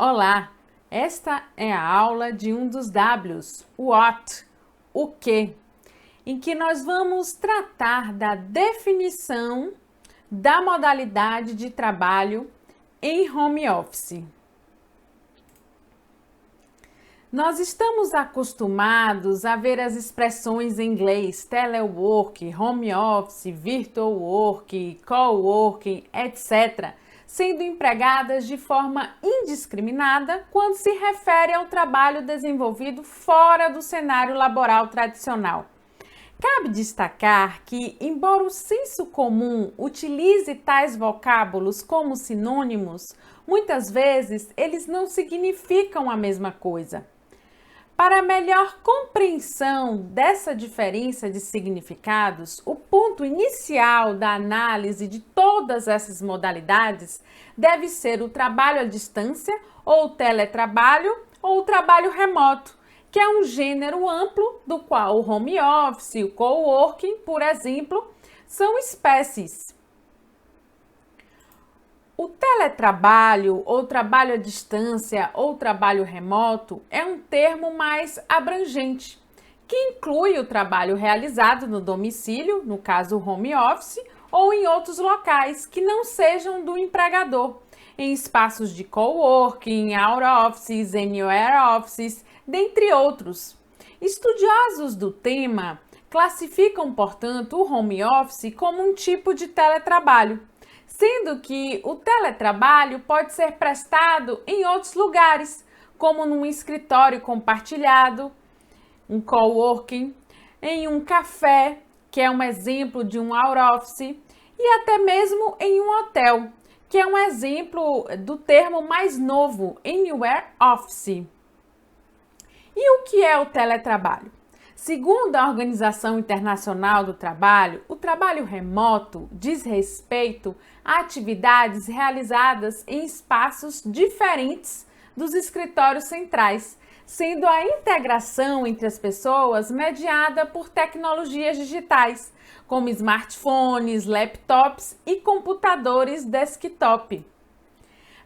Olá, esta é a aula de um dos Ws, what, o que, em que nós vamos tratar da definição da modalidade de trabalho em home office. Nós estamos acostumados a ver as expressões em inglês telework, home office, virtual work, coworking, etc., sendo empregadas de forma indiscriminada quando se refere ao trabalho desenvolvido fora do cenário laboral tradicional. Cabe destacar que, embora o senso comum utilize tais vocábulos como sinônimos, muitas vezes eles não significam a mesma coisa. Para melhor compreensão dessa diferença de significados, o ponto inicial da análise de todas essas modalidades deve ser o trabalho à distância, ou teletrabalho, ou o trabalho remoto, que é um gênero amplo do qual o home office e o coworking, por exemplo, são espécies. O teletrabalho, ou trabalho à distância, ou trabalho remoto, é um termo mais abrangente, que inclui o trabalho realizado no domicílio, no caso home office, ou em outros locais que não sejam do empregador, em espaços de coworking, out offices, anywhere offices, dentre outros. Estudiosos do tema classificam, portanto, o home office como um tipo de teletrabalho, sendo que o teletrabalho pode ser prestado em outros lugares, como num escritório compartilhado, um coworking, em um café, que é um exemplo de um out office, e até mesmo em um hotel, que é um exemplo do termo mais novo, anywhere office. E o que é o teletrabalho? Segundo a Organização Internacional do Trabalho, o trabalho remoto diz respeito a atividades realizadas em espaços diferentes dos escritórios centrais, sendo a integração entre as pessoas mediada por tecnologias digitais, como smartphones, laptops e computadores desktop.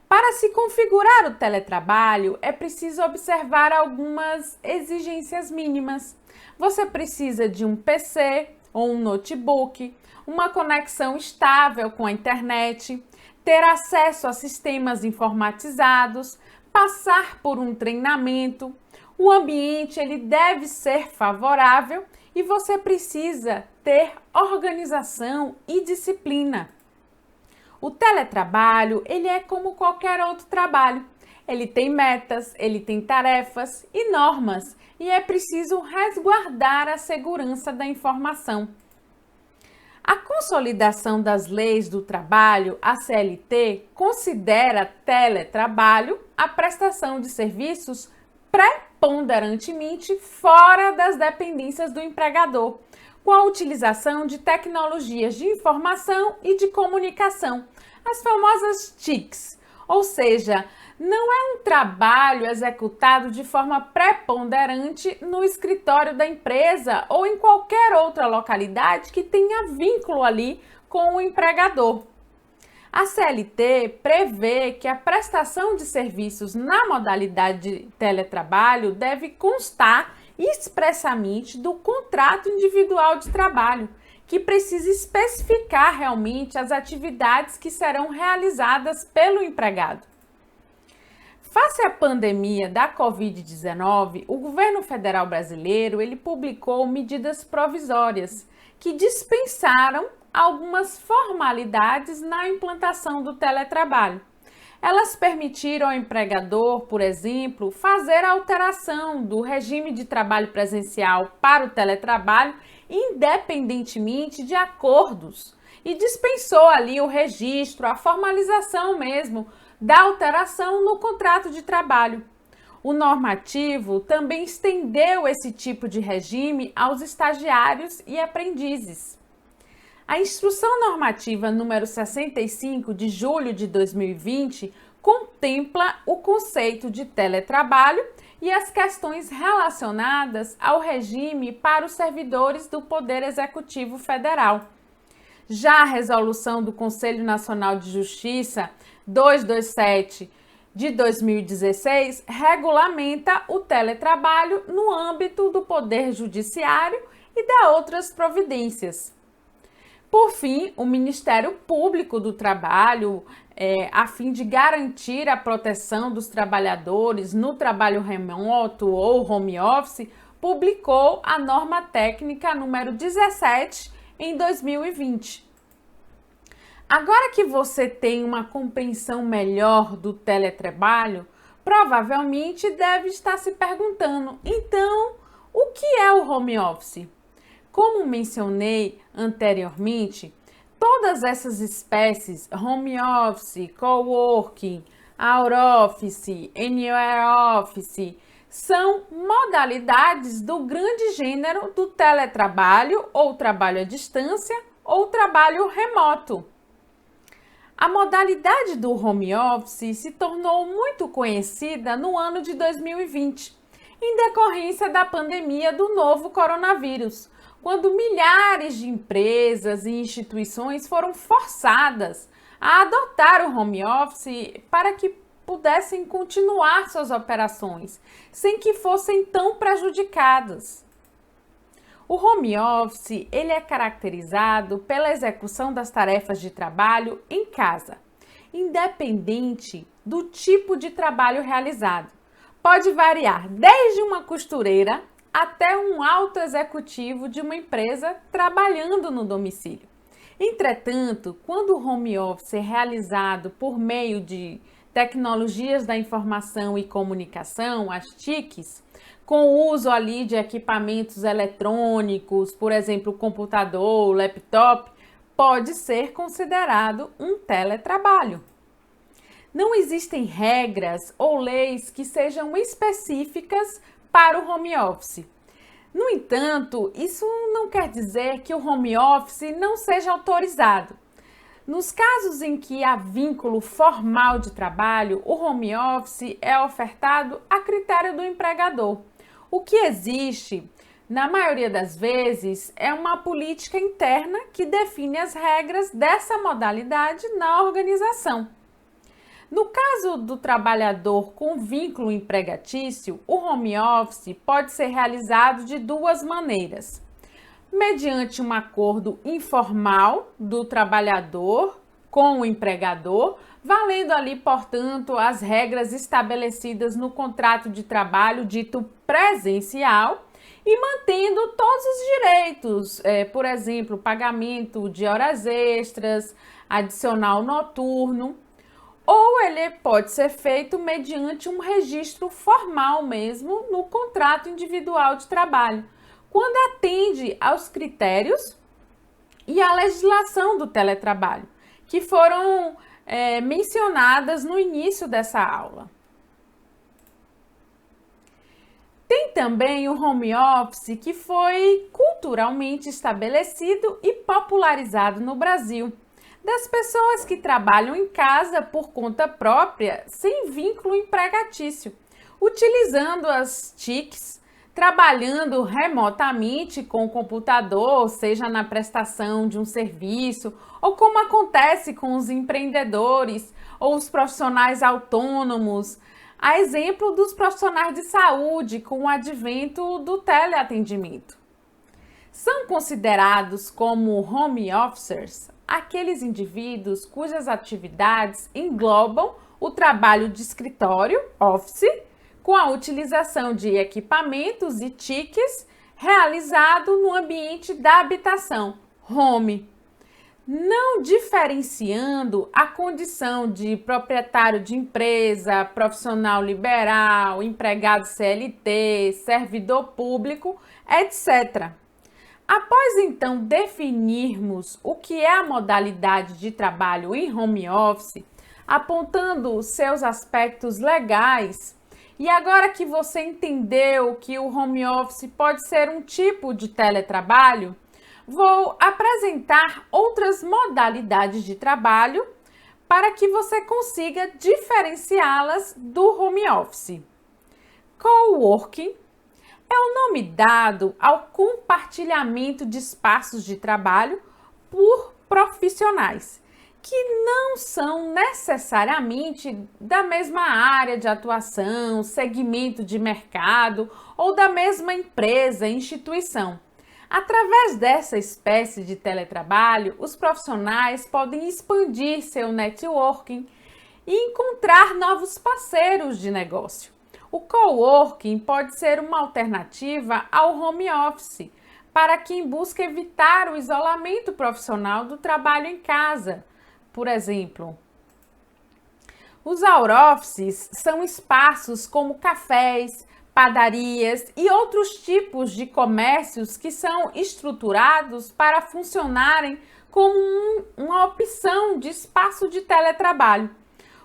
Para se configurar o teletrabalho, é preciso observar algumas exigências mínimas. Você precisa de um PC ou um notebook, uma conexão estável com a internet, ter acesso a sistemas informatizados, passar por um treinamento. O ambiente ele deve ser favorável e você precisa ter organização e disciplina. O teletrabalho, ele é como qualquer outro trabalho. Ele tem metas, ele tem tarefas e normas e é preciso resguardar a segurança da informação. A Consolidação das Leis do Trabalho, a CLT, considera teletrabalho a prestação de serviços preponderantemente fora das dependências do empregador, com a utilização de tecnologias de informação e de comunicação, as famosas TICs, ou seja, não é um trabalho executado de forma preponderante no escritório da empresa ou em qualquer outra localidade que tenha vínculo ali com o empregador. A CLT prevê que a prestação de serviços na modalidade de teletrabalho deve constar expressamente do contrato individual de trabalho, que precisa especificar realmente as atividades que serão realizadas pelo empregado. Face à pandemia da Covid-19, o governo federal brasileiro ele publicou medidas provisórias que dispensaram algumas formalidades na implantação do teletrabalho. Elas permitiram ao empregador, por exemplo, fazer a alteração do regime de trabalho presencial para o teletrabalho independentemente de acordos e dispensou ali o registro, a formalização mesmo da alteração no contrato de trabalho. O normativo também estendeu esse tipo de regime aos estagiários e aprendizes. A Instrução Normativa número 65 de julho de 2020 contempla o conceito de teletrabalho e as questões relacionadas ao regime para os servidores do Poder Executivo Federal. Já a resolução do Conselho Nacional de Justiça 227 de 2016 regulamenta o teletrabalho no âmbito do Poder Judiciário e dá outras providências. Por fim, o Ministério Público do Trabalho, a fim de garantir a proteção dos trabalhadores no trabalho remoto ou home office, publicou a norma técnica número 17 em 2020. Agora que você tem uma compreensão melhor do teletrabalho, provavelmente deve estar se perguntando, então, o que é o home office? Como mencionei anteriormente, todas essas espécies, home office, coworking, out office, anywhere office, são modalidades do grande gênero do teletrabalho ou trabalho à distância ou trabalho remoto. A modalidade do home office se tornou muito conhecida no ano de 2020, em decorrência da pandemia do novo coronavírus, quando milhares de empresas e instituições foram forçadas a adotar o home office para que pudessem continuar suas operações, sem que fossem tão prejudicadas. O home office, ele é caracterizado pela execução das tarefas de trabalho em casa, independente do tipo de trabalho realizado. Pode variar desde uma costureira até um alto executivo de uma empresa trabalhando no domicílio. Entretanto, quando o home office é realizado por meio de tecnologias da informação e comunicação, as TICs, com o uso ali de equipamentos eletrônicos, por exemplo, computador, laptop, pode ser considerado um teletrabalho. Não existem regras ou leis que sejam específicas para o home office. No entanto, isso não quer dizer que o home office não seja autorizado. Nos casos em que há vínculo formal de trabalho, o home office é ofertado a critério do empregador. O que existe, na maioria das vezes, é uma política interna que define as regras dessa modalidade na organização. No caso do trabalhador com vínculo empregatício, o home office pode ser realizado de duas maneiras: mediante um acordo informal do trabalhador com o empregador, valendo ali, portanto, as regras estabelecidas no contrato de trabalho dito presencial e mantendo todos os direitos, por exemplo, pagamento de horas extras, adicional noturno. Ou ele pode ser feito mediante um registro formal mesmo no contrato individual de trabalho, quando atende aos critérios e à legislação do teletrabalho, que foram mencionadas no início dessa aula. Tem também o home office, que foi culturalmente estabelecido e popularizado no Brasil, das pessoas que trabalham em casa por conta própria, sem vínculo empregatício, utilizando as TICs, trabalhando remotamente com o computador, seja na prestação de um serviço, ou como acontece com os empreendedores ou os profissionais autônomos, a exemplo dos profissionais de saúde com o advento do teleatendimento. São considerados como home officers aqueles indivíduos cujas atividades englobam o trabalho de escritório, office, com a utilização de equipamentos e TICs realizado no ambiente da habitação, home, não diferenciando a condição de proprietário de empresa, profissional liberal, empregado CLT, servidor público, etc. Após então definirmos o que é a modalidade de trabalho em home office, apontando seus aspectos legais, e agora que você entendeu que o home office pode ser um tipo de teletrabalho, vou apresentar outras modalidades de trabalho para que você consiga diferenciá-las do home office. Coworking é o nome dado ao compartilhamento de espaços de trabalho por profissionais que não são necessariamente da mesma área de atuação, segmento de mercado ou da mesma empresa, instituição. Através dessa espécie de teletrabalho, os profissionais podem expandir seu networking e encontrar novos parceiros de negócio. O coworking pode ser uma alternativa ao home office para quem busca evitar o isolamento profissional do trabalho em casa. Por exemplo, os hour offices são espaços como cafés, padarias e outros tipos de comércios que são estruturados para funcionarem como uma opção de espaço de teletrabalho.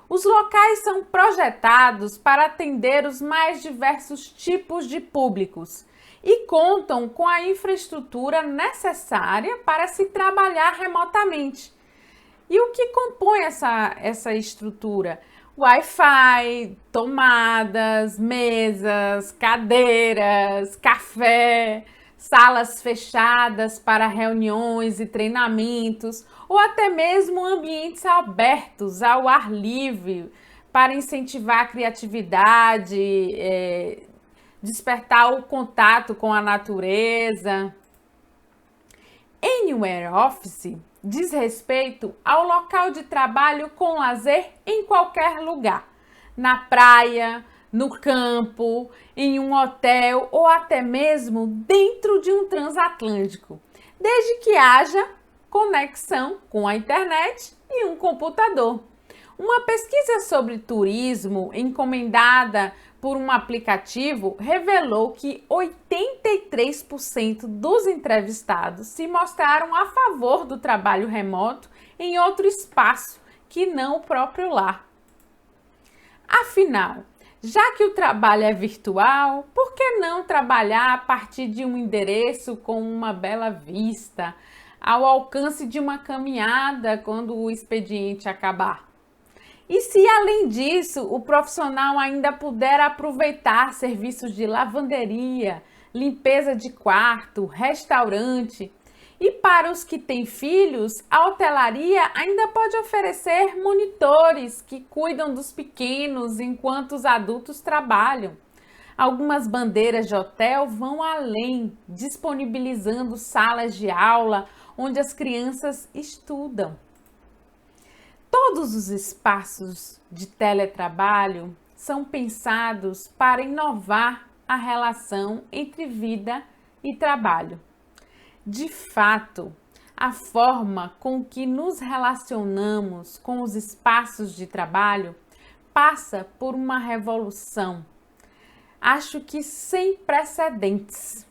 Os locais são projetados para atender os mais diversos tipos de públicos e contam com a infraestrutura necessária para se trabalhar remotamente. E o que compõe essa estrutura? Wi-Fi, tomadas, mesas, cadeiras, café, salas fechadas para reuniões e treinamentos, ou até mesmo ambientes abertos ao ar livre para incentivar a criatividade, despertar o contato com a natureza. Anywhere Office diz respeito ao local de trabalho com lazer em qualquer lugar, na praia, no campo, em um hotel ou até mesmo dentro de um transatlântico, desde que haja conexão com a internet e um computador. Uma pesquisa sobre turismo encomendada por um aplicativo revelou que 83% dos entrevistados se mostraram a favor do trabalho remoto em outro espaço que não o próprio lar. Afinal, já que o trabalho é virtual, por que não trabalhar a partir de um endereço com uma bela vista, ao alcance de uma caminhada quando o expediente acabar? E se, além disso, o profissional ainda puder aproveitar serviços de lavanderia, limpeza de quarto, restaurante, e para os que têm filhos, a hotelaria ainda pode oferecer monitores que cuidam dos pequenos enquanto os adultos trabalham. Algumas bandeiras de hotel vão além, disponibilizando salas de aula onde as crianças estudam. Todos os espaços de teletrabalho são pensados para inovar a relação entre vida e trabalho. De fato, a forma com que nos relacionamos com os espaços de trabalho passa por uma revolução, acho que sem precedentes.